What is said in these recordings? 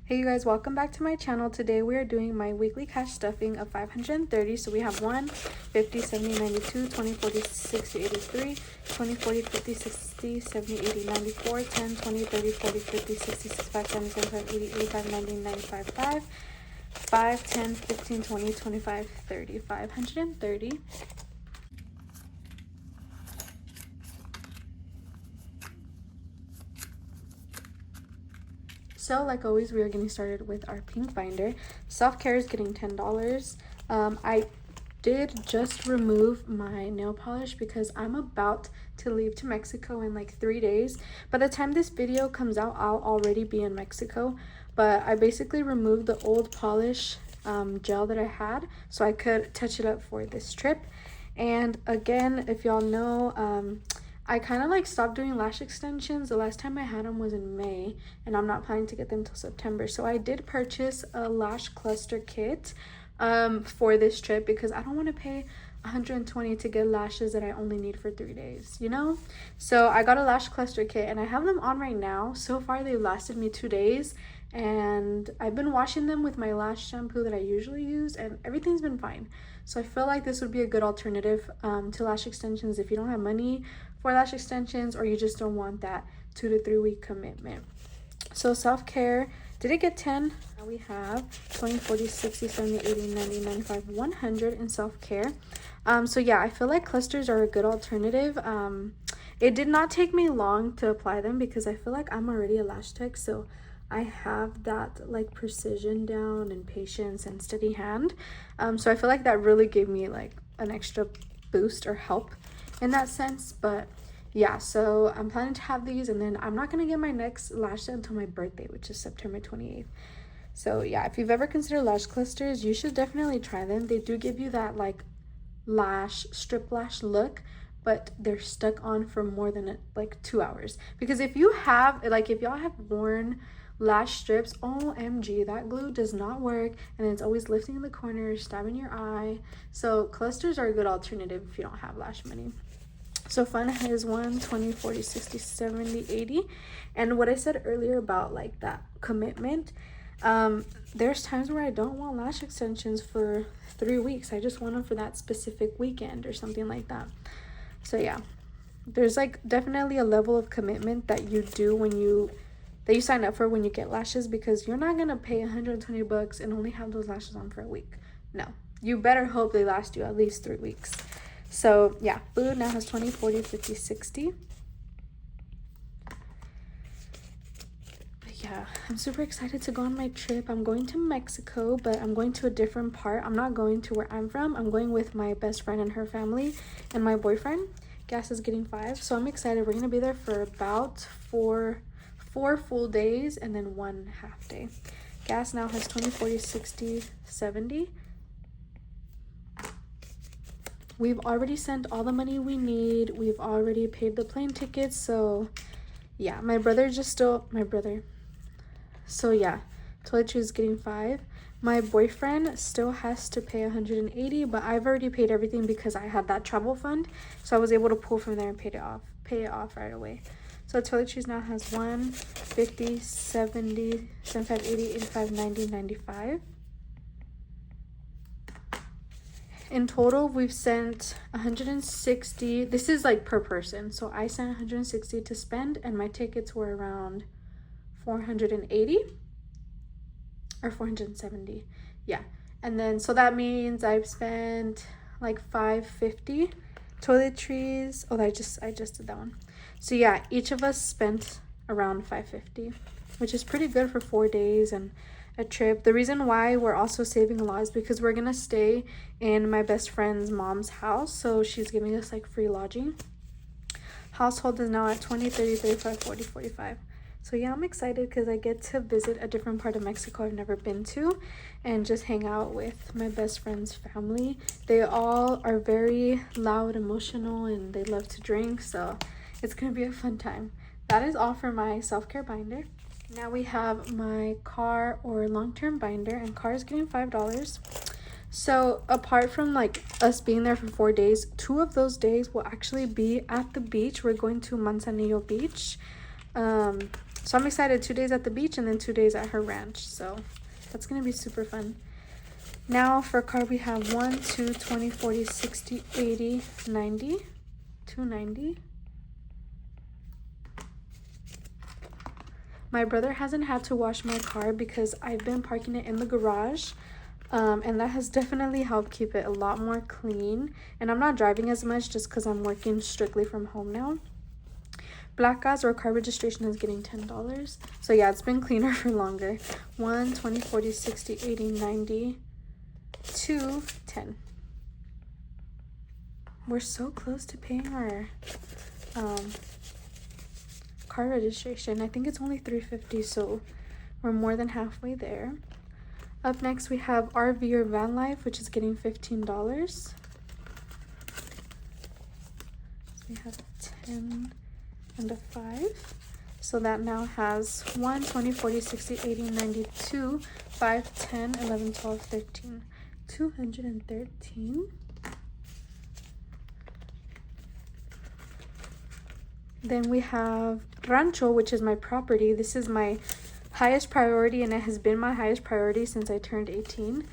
Hey you guys, welcome back to my channel. Today we are doing my weekly cash stuffing of 530. So we have 1, 50, 70, 92, 20, 40, 60, 83, 20, 40, 50, 60, 70, 80, 94, 10, 20, 30, 40, 50, 60, 65, 70, 75, 80, 85, 90, 95, 5, 10, 15, 20, 25, 30, 530. So like always, we are getting started with our pink binder. Self-care is getting $10. I did just remove my nail polish because I'm about to leave to Mexico in like 3 days. By the time this video comes out, I'll already be in Mexico. But I basically removed the old polish gel that I had so I could touch it up for this trip. And again, if y'all know, I kind of like stopped doing lash extensions. The last time I had them was in May, and I'm not planning to get them till September. So I did purchase a lash cluster kit for this trip because I don't want to pay $120 to get lashes that I only need for 3 days, you know? So I got a lash cluster kit and I have them on right now. So far they've lasted me 2 days, and I've been washing them with my lash shampoo that I usually use, and everything's been fine. So I feel like this would be a good alternative to lash extensions if you don't have money for lash extensions or you just don't want that 2 to 3 week commitment. So self-care, did it get 10? Now we have 20, 40, 60, 70, 80, 90, 95, 100 in self-care. So yeah, I feel like clusters are a good alternative. It did not take me long to apply them because I feel like I'm already a lash tech, so I have that like precision down and patience and steady hand. So I feel like that really gave me like an extra boost or help in that sense. But yeah, so I'm planning to have these, and then I'm not gonna get my next lash done until my birthday, which is September 28th. So yeah, if you've ever considered lash clusters, you should definitely try them. They do give you that like lash strip lash look, but they're stuck on for more than like 2 hours. Because if you have like, if y'all have worn lash strips, OMG, that glue does not work, and it's always lifting in the corners, stabbing your eye. So clusters are a good alternative if you don't have lash money. So fun is 1, 20, 40, 60, 70, 80. And what I said earlier about like that commitment, there's times where I don't want lash extensions for 3 weeks. I just want them for that specific weekend or something like that. So yeah, there's like definitely a level of commitment that you do when you sign up for when you get lashes, because you're not gonna pay $120 and only have those lashes on for a week. No, you better hope they last you at least 3 weeks. So yeah, food now has 20, 40, 50, 60. But yeah, I'm super excited to go on my trip. I'm going to Mexico, but I'm going to a different part. I'm not going to where I'm from. I'm going with my best friend and her family and my boyfriend. Gas is getting 5, so I'm excited. We're gonna be there for about four full days and then 1 half day. Gas now has 20, 40, 60, 70. We've already sent all the money we need. We've already paid the plane tickets. So yeah, so yeah, toiletry is getting 5. My boyfriend still has to pay 180, but I've already paid everything because I had that travel fund, so I was able to pull from there and pay it off right away. So toiletries now has 1, 50, 70, 75, 80, 85, 90, 95. In total, we've sent 160. This is like per person. So I sent 160 to spend, and my tickets were around 480 or 470. Yeah. And then, so that means I've spent like 550. Toiletries. Oh, I just did that one. So yeah, each of us spent around 550, which is pretty good for 4 days and a trip. The reason why we're also saving a lot is because we're gonna stay in my best friend's mom's house, so she's giving us like free lodging. Household is now at 20, 30, 35, 40, 45. So yeah, I'm excited because I get to visit a different part of Mexico I've never been to and just hang out with my best friend's family. They all are very loud, emotional, and they love to drink, so it's gonna be a fun time. That is all for my self-care binder. Now we have my car or long-term binder, and car is getting $5. So apart from like us being there for 4 days, 2 of those days will actually be at the beach. We're going to Manzanillo Beach. So I'm excited. 2 days at the beach and then 2 days at her ranch. So that's going to be super fun. Now for car, we have 1, 2, 20, 40, 60, 80, 90, 290. My brother hasn't had to wash my car because I've been parking it in the garage. And that has definitely helped keep it a lot more clean. And I'm not driving as much just because I'm working strictly from home now. Black gas or car registration is getting $10. So yeah, it's been cleaner for longer. 1, 20, 40, 60, 80, 90, 2, 10. We're so close to paying our car registration. I think it's only $350, so we're more than halfway there. Up next, we have RV or van life, which is getting $15. So we have 10 and a 5. So that now has 1, 20, 40, 60, 80, 92, 5, 10, 11, 12, 13. 213. Then we have Rancho, which is my property. This is my highest priority, and it has been my highest priority since I turned 18.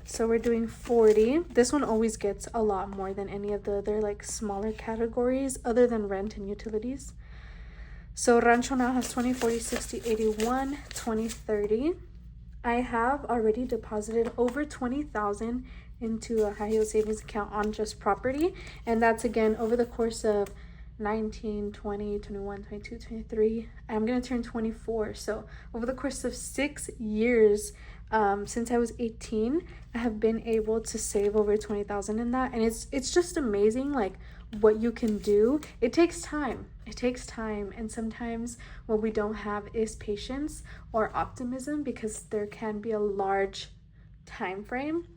So we're doing 40. This one always gets a lot more than any of the other like smaller categories other than rent and utilities. So Rancho now has 20, 40, 60, 81, 20, 30. I have already deposited over 20,000 into a high yield savings account on just property, and that's again over the course of 19, 20, 21, 22, 23. I'm gonna turn 24. So over the course of 6 years, since I was 18, I have been able to save over 20,000 in that, and it's just amazing like what you can do. It takes time. And sometimes what we don't have is patience or optimism because there can be a large time frame.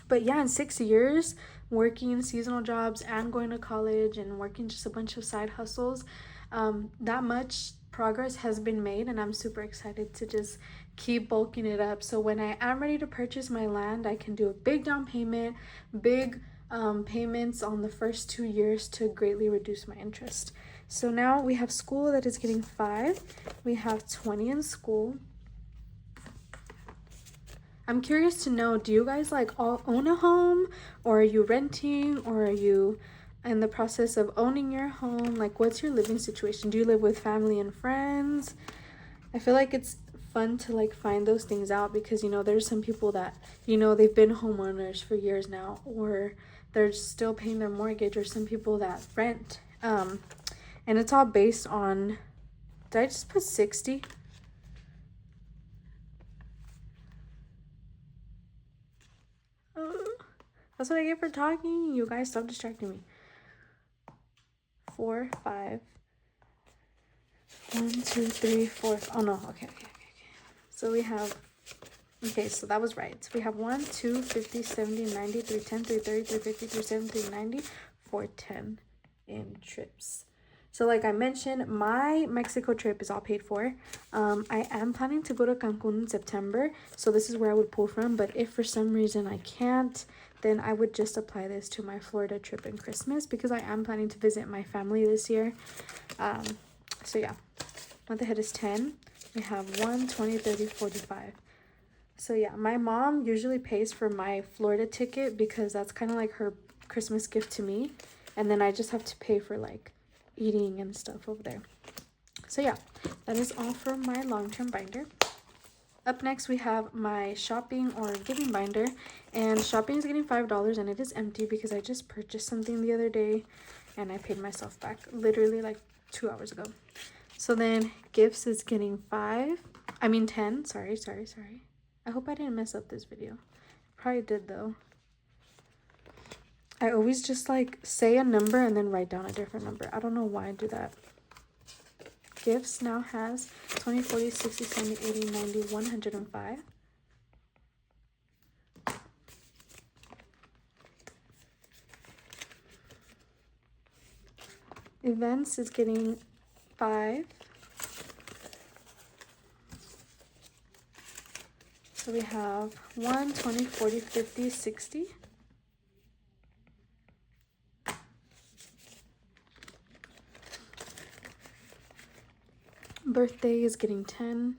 But yeah, in 6 years working seasonal jobs and going to college and working just a bunch of side hustles, that much progress has been made, and I'm super excited to just keep bulking it up. So when I am ready to purchase my land, I can do a big down payment, big payments on the first 2 years to greatly reduce my interest. So now we have school that is getting 5. We have 20 in school. I'm curious to know, do you guys like all own a home, or are you renting, or are you in the process of owning your home? Like, what's your living situation? Do you live with family and friends? I feel like it's fun to like find those things out because, you know, there's some people that, you know, they've been homeowners for years now, or they're still paying their mortgage, or some people that rent. And it's all based on, did I just put 60? That's what I get for talking. You guys, stop distracting me. 4, 5. 1, 2, 3, 4. Oh no, okay. So we have, okay, so that was right. So we have 1, 2, 50, 70, 90, 310, 330, 350, 370, 390, 410 in trips. So like I mentioned, my Mexico trip is all paid for. I am planning to go to Cancun in September, so this is where I would pull from. But if for some reason I can't, then I would just apply this to my Florida trip in Christmas because I am planning to visit my family this year. So yeah, month ahead is 10. We have 1, 20, 30, 45. So yeah, my mom usually pays for my Florida ticket because that's kind of like her Christmas gift to me. And then I just have to pay for like eating and stuff over there. So yeah, that is all for my long-term binder. Up next, we have my shopping or giving binder, and shopping is getting $5, and it is empty because I just purchased something the other day and I paid myself back literally like 2 hours ago. So then gifts is getting 10. Sorry. I hope I didn't mess up this video. Probably did though. I always just like say a number and then write down a different number. I don't know why I do that. Gifts now has 20, 40, 60, 70, 80, 90, 105. Events is getting 5. So we have 1, 20, 40, 50, 60. birthday is getting 10.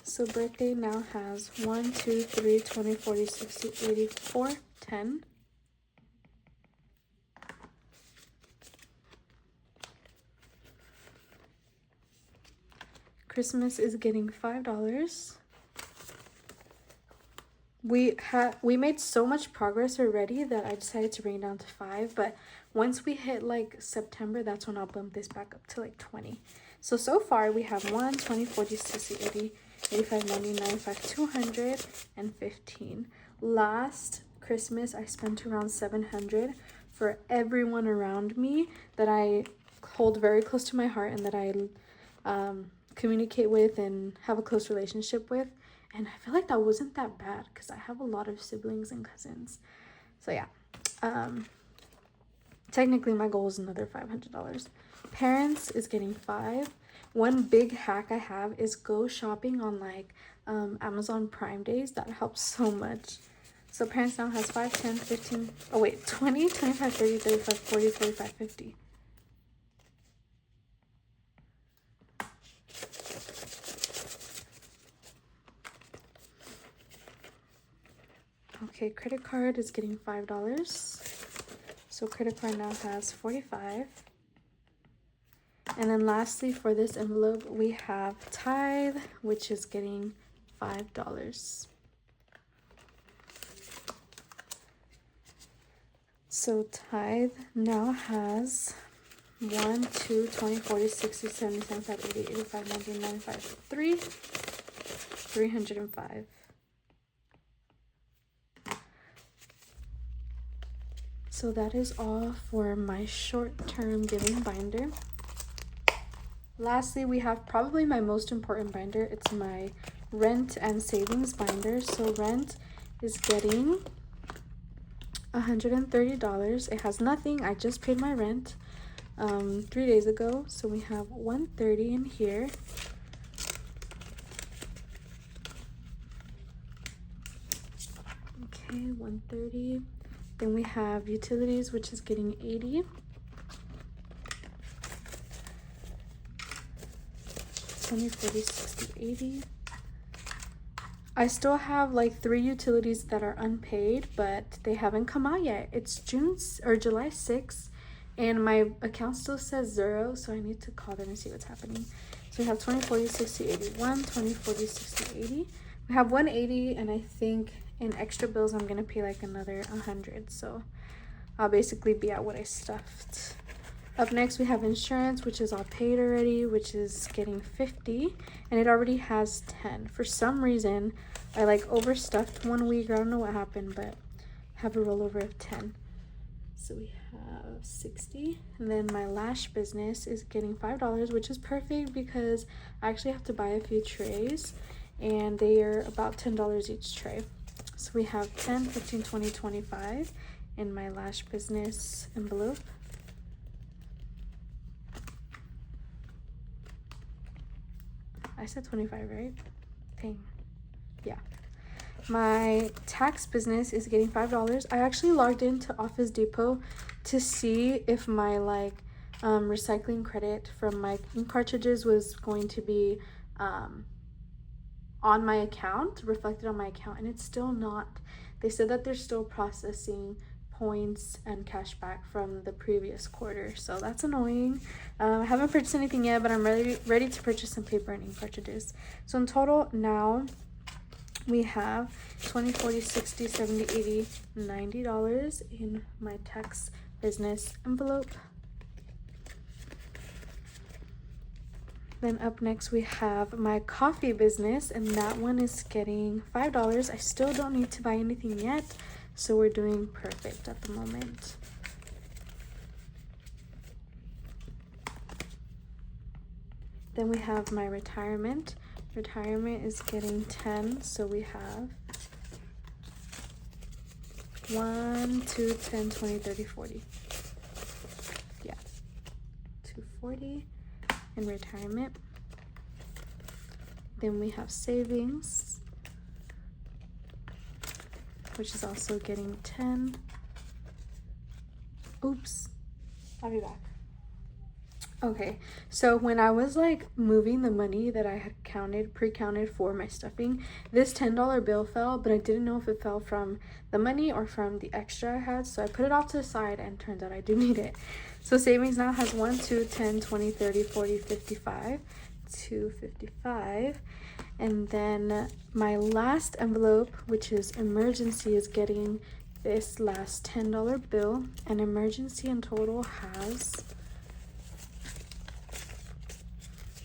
So birthday now has 1, 2, 3, 20, 40, 60, 80, 4, 10. Christmas is getting $5. We made so much progress already that I decided to bring it down to 5, but once we hit like September, that's when I'll bump this back up to like 20. So far we have 1, 20, 40, 60, 80, 85, 90, 95, 215. Last Christmas I spent around 700 for everyone around me that I hold very close to my heart and that I communicate with and have a close relationship with. And I feel like that wasn't that bad because I have a lot of siblings and cousins. So yeah, technically my goal is another $500. Parents is getting 5. One big hack I have is go shopping on like Amazon Prime days. That helps so much. So parents now has 5, 10, 15, 20, 25, 30, 35, 40, 45, 50. Okay, credit card is getting $5. So credit card now has 45. And then lastly, for this envelope, we have Tithe, which is getting $5. So Tithe now has 1, 2, 20, 40, 60, 70, 75, 80, 85, 90, 95, 305. So that is all for my short-term giving binder. Lastly, we have probably my most important binder. It's my rent and savings binder. So rent is getting $130. It has nothing. I just paid my rent 3 days ago. So we have $130 in here. Okay, $130. Then we have utilities, which is getting $80. 20, 40, 60, 80. I still have like 3 utilities that are unpaid, but they haven't come out yet. It's July 6th, and my account still says 0, so I need to call them and see what's happening. So we have 20, 40, 60, 81, 20, 40, 60, 80. We have 180, and I think in extra bills I'm gonna pay like another 100, so I'll basically be at what I stuffed. Up next we have insurance, which is all paid already, which is getting 50, and it already has 10. For some reason I like overstuffed 1 week. I don't know what happened, but I have a rollover of 10. So we have 60. And then my lash business is getting $5, which is perfect because I actually have to buy a few trays and they are about $10 each tray. So we have 10, 15, 20, 25 in my lash business envelope. I said 25, right? Dang. Yeah. My tax business is getting $5. I actually logged into Office Depot to see if my recycling credit from my ink cartridges was going to be on my account, reflected on my account, and it's still not. They said that they're still processing points and cash back from the previous quarter, so that's annoying. I haven't purchased anything yet, but I'm ready to purchase some paper and ink cartridges. So in total now we have 20, 40, 60, 70, 80, $90 in my tax business envelope. Then up next we have my coffee business, and that one is getting $5. I still don't need to buy anything yet, so we're doing perfect at the moment. Then we have my retirement. Retirement is getting 10, so we have 1, 2, 10, 20, 30, 40. Yeah, 240 in retirement. Then we have savings, which is also getting 10. Oops, I'll be back. Okay, so when I was like moving the money that I had pre-counted for my stuffing, this $10 bill fell, but I didn't know if it fell from the money or from the extra I had, so I put it off to the side and turns out I do need it. So savings now has 1, 2, 10, 20, 30, 40, 55, 255, and then my last envelope, which is emergency, is getting this last $10 bill, and emergency in total has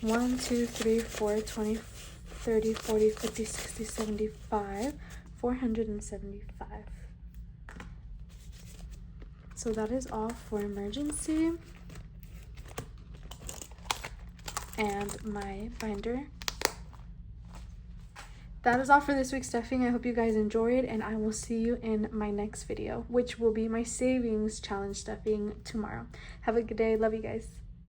1, 2, 3, 4, 20, 30, 40, 50, 60, 75, 475. So that is all for emergency and my binder. That is all for this week's stuffing. I hope you guys enjoyed, and I will see you in my next video, which will be my savings challenge stuffing tomorrow. Have a good day. Love you guys.